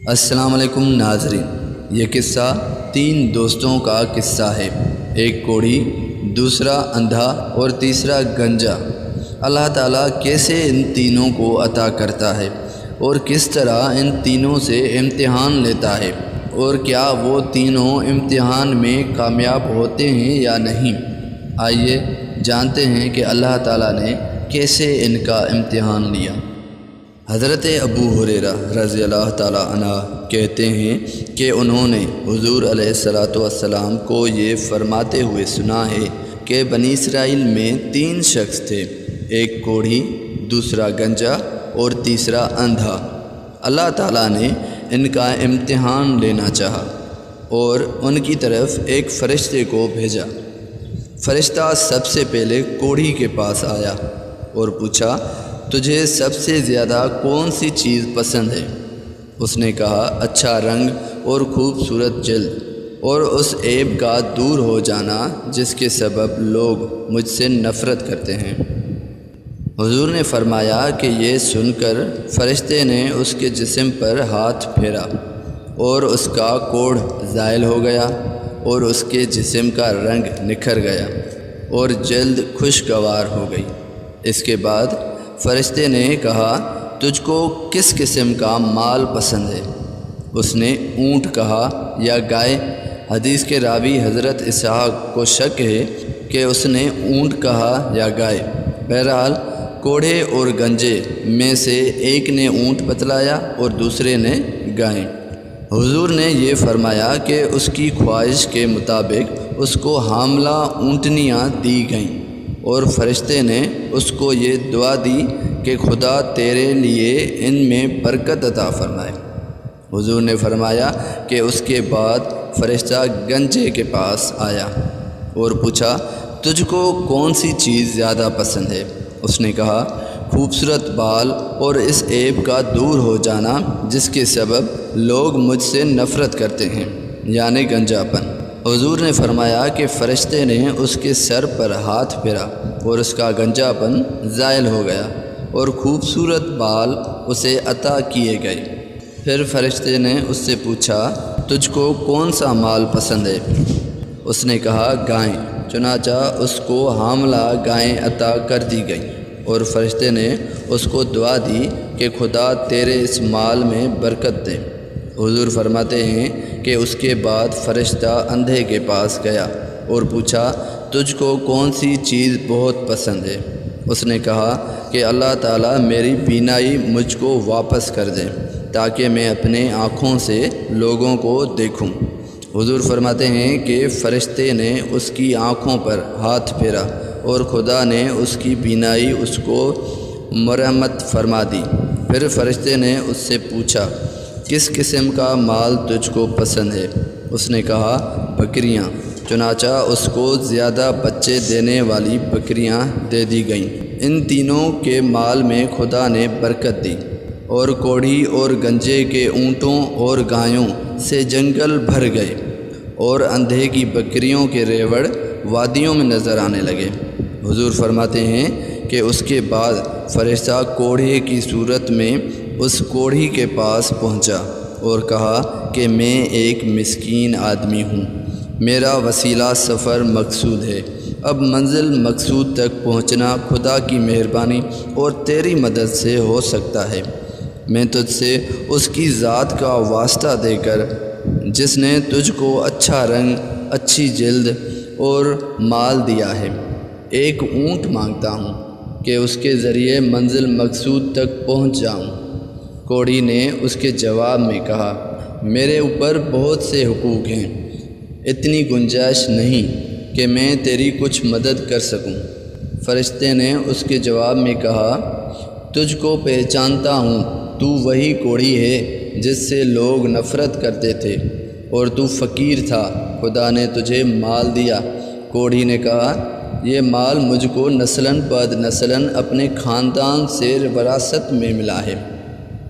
السلام علیکم ناظرین، یہ قصہ تین دوستوں کا قصہ ہے۔ ایک کوڑھی، دوسرا اندھا اور تیسرا گنجا۔ اللہ تعالیٰ کیسے ان تینوں کو عطا کرتا ہے اور کس طرح ان تینوں سے امتحان لیتا ہے، اور کیا وہ تینوں امتحان میں کامیاب ہوتے ہیں یا نہیں۔ آئیے جانتے ہیں کہ اللہ تعالیٰ نے کیسے ان کا امتحان لیا۔ حضرت ابو ہریرہ رضی اللہ تعالیٰ عنہ کہتے ہیں کہ انہوں نے حضور علیہ الصلاۃ والسلام کو یہ فرماتے ہوئے سنا ہے کہ بنی اسرائیل میں تین شخص تھے، ایک کوڑھی، دوسرا گنجا اور تیسرا اندھا۔ اللہ تعالیٰ نے ان کا امتحان لینا چاہا اور ان کی طرف ایک فرشتے کو بھیجا۔ فرشتہ سب سے پہلے کوڑھی کے پاس آیا اور پوچھا، تجھے سب سے زیادہ کون سی چیز پسند ہے؟ اس نے کہا، اچھا رنگ اور خوبصورت جلد اور اس عیب کا دور ہو جانا جس کے سبب لوگ مجھ سے نفرت کرتے ہیں۔ حضور نے فرمایا کہ یہ سن کر فرشتے نے اس کے جسم پر ہاتھ پھیرا اور اس کا کوڑھ زائل ہو گیا اور اس کے جسم کا رنگ نکھر گیا اور جلد خوشگوار ہو گئی۔ اس کے بعد فرشتے نے کہا، تجھ کو کس قسم کا مال پسند ہے؟ اس نے اونٹ کہا یا گائے؟ حدیث کے راوی حضرت اسحاق کو شک ہے کہ اس نے اونٹ کہا یا گائے۔ بہرحال کوڑھے اور گنجے میں سے ایک نے اونٹ بتلایا اور دوسرے نے گائیں۔ حضور نے یہ فرمایا کہ اس کی خواہش کے مطابق اس کو حاملہ اونٹنیاں دی گئیں، اور فرشتے نے اس کو یہ دعا دی کہ خدا تیرے لیے ان میں برکت عطا فرمائے۔ حضور نے فرمایا کہ اس کے بعد فرشتہ گنجے کے پاس آیا اور پوچھا، تجھ کو کون سی چیز زیادہ پسند ہے؟ اس نے کہا، خوبصورت بال اور اس عیب کا دور ہو جانا جس کے سبب لوگ مجھ سے نفرت کرتے ہیں، یعنی گنجاپن۔ حضور نے فرمایا کہ فرشتے نے اس کے سر پر ہاتھ پھیرا اور اس کا گنجاپن زائل ہو گیا اور خوبصورت بال اسے عطا کیے گئے۔ پھر فرشتے نے اس سے پوچھا، تجھ کو کون سا مال پسند ہے؟ اس نے کہا، گائیں۔ چنانچہ اس کو حاملہ گائیں عطا کر دی گئیں، اور فرشتے نے اس کو دعا دی کہ خدا تیرے اس مال میں برکت دے۔ حضور فرماتے ہیں کہ اس کے بعد فرشتہ اندھے کے پاس گیا اور پوچھا، تجھ کو کون سی چیز بہت پسند ہے؟ اس نے کہا کہ اللہ تعالیٰ میری بینائی مجھ کو واپس کر دے تاکہ میں اپنے آنکھوں سے لوگوں کو دیکھوں۔ حضور فرماتے ہیں کہ فرشتے نے اس کی آنکھوں پر ہاتھ پھیرا اور خدا نے اس کی بینائی اس کو مرمت فرما دی۔ پھر فرشتے نے اس سے پوچھا، کس قسم کا مال تجھ کو پسند ہے؟ اس نے کہا، بکریاں۔ چنانچہ اس کو زیادہ بچے دینے والی بکریاں دے دی گئیں۔ ان تینوں کے مال میں خدا نے برکت دی، اور کوڑھی اور گنجے کے اونٹوں اور گایوں سے جنگل بھر گئے، اور اندھے کی بکریوں کے ریوڑ وادیوں میں نظر آنے لگے۔ حضور فرماتے ہیں کہ اس کے بعد فرشتہ کوڑھے کی صورت میں اس کوڑھی کے پاس پہنچا اور کہا کہ میں ایک مسکین آدمی ہوں، میرا وسیلہ سفر مقصود ہے، اب منزل مقصود تک پہنچنا خدا کی مہربانی اور تیری مدد سے ہو سکتا ہے۔ میں تجھ سے اس کی ذات کا واسطہ دے کر جس نے تجھ کو اچھا رنگ، اچھی جلد اور مال دیا ہے، ایک اونٹ مانگتا ہوں کہ اس کے ذریعے منزل مقصود تک پہنچ جاؤں۔ کوڑھی نے اس کے جواب میں کہا، میرے اوپر بہت سے حقوق ہیں، اتنی گنجائش نہیں کہ میں تیری کچھ مدد کر سکوں۔ فرشتے نے اس کے جواب میں کہا، تجھ کو پہچانتا ہوں، تو وہی کوڑھی ہے جس سے لوگ نفرت کرتے تھے، اور تو فقیر تھا، خدا نے تجھے مال دیا۔ کوڑھی نے کہا، یہ مال مجھ کو نسلاً بعد نسلاً اپنے خاندان سے وراثت میں ملا ہے۔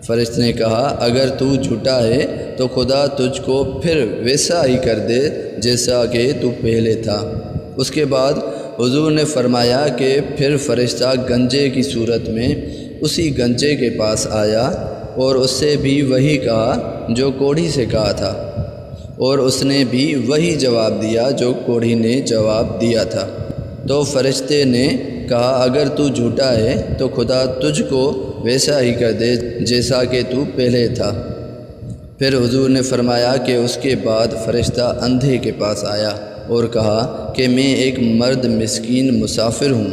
فرشتے نے کہا، اگر تو جھوٹا ہے تو خدا تجھ کو پھر ویسا ہی کر دے جیسا کہ تو پہلے تھا۔ اس کے بعد حضور نے فرمایا کہ پھر فرشتہ گنجے کی صورت میں اسی گنجے کے پاس آیا اور اس سے بھی وہی کہا جو کوڑھی سے کہا تھا، اور اس نے بھی وہی جواب دیا جو کوڑھی نے جواب دیا تھا۔ تو فرشتے نے کہا اگر تو جھوٹا ہے تو خدا تجھ کو ویسا ہی کر دے جیسا کہ تو پہلے تھا۔ پھر حضور نے فرمایا کہ اس کے بعد فرشتہ اندھے کے پاس آیا اور کہا کہ میں ایک مرد مسکین مسافر ہوں،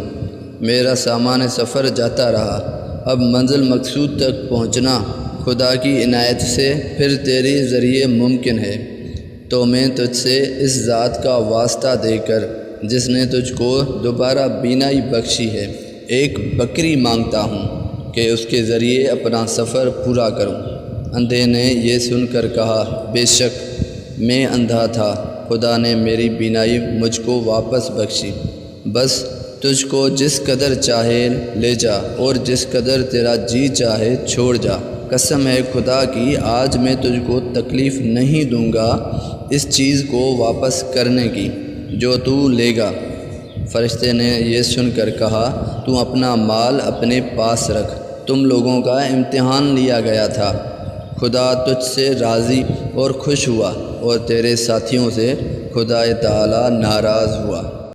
میرا سامان سفر جاتا رہا، اب منزل مقصود تک پہنچنا خدا کی عنایت سے پھر تیرے ذریعے ممکن ہے، تو میں تجھ سے اس ذات کا واسطہ دے کر جس نے تجھ کو دوبارہ بینائی بخشی ہے ایک بکری مانگتا ہوں کہ اس کے ذریعے اپنا سفر پورا کروں۔ اندھے نے یہ سن کر کہا بے شک میں اندھا تھا، خدا نے میری بینائی مجھ کو واپس بخشی، بس تجھ کو جس قدر چاہے لے جا اور جس قدر تیرا جی چاہے چھوڑ جا، قسم ہے خدا کی آج میں تجھ کو تکلیف نہیں دوں گا اس چیز کو واپس کرنے کی جو تو لے گا۔ فرشتے نے یہ سن کر کہا تو اپنا مال اپنے پاس رکھ، تم لوگوں کا امتحان لیا گیا تھا، خدا تجھ سے راضی اور خوش ہوا اور تیرے ساتھیوں سے خدا تعالی ناراض ہوا۔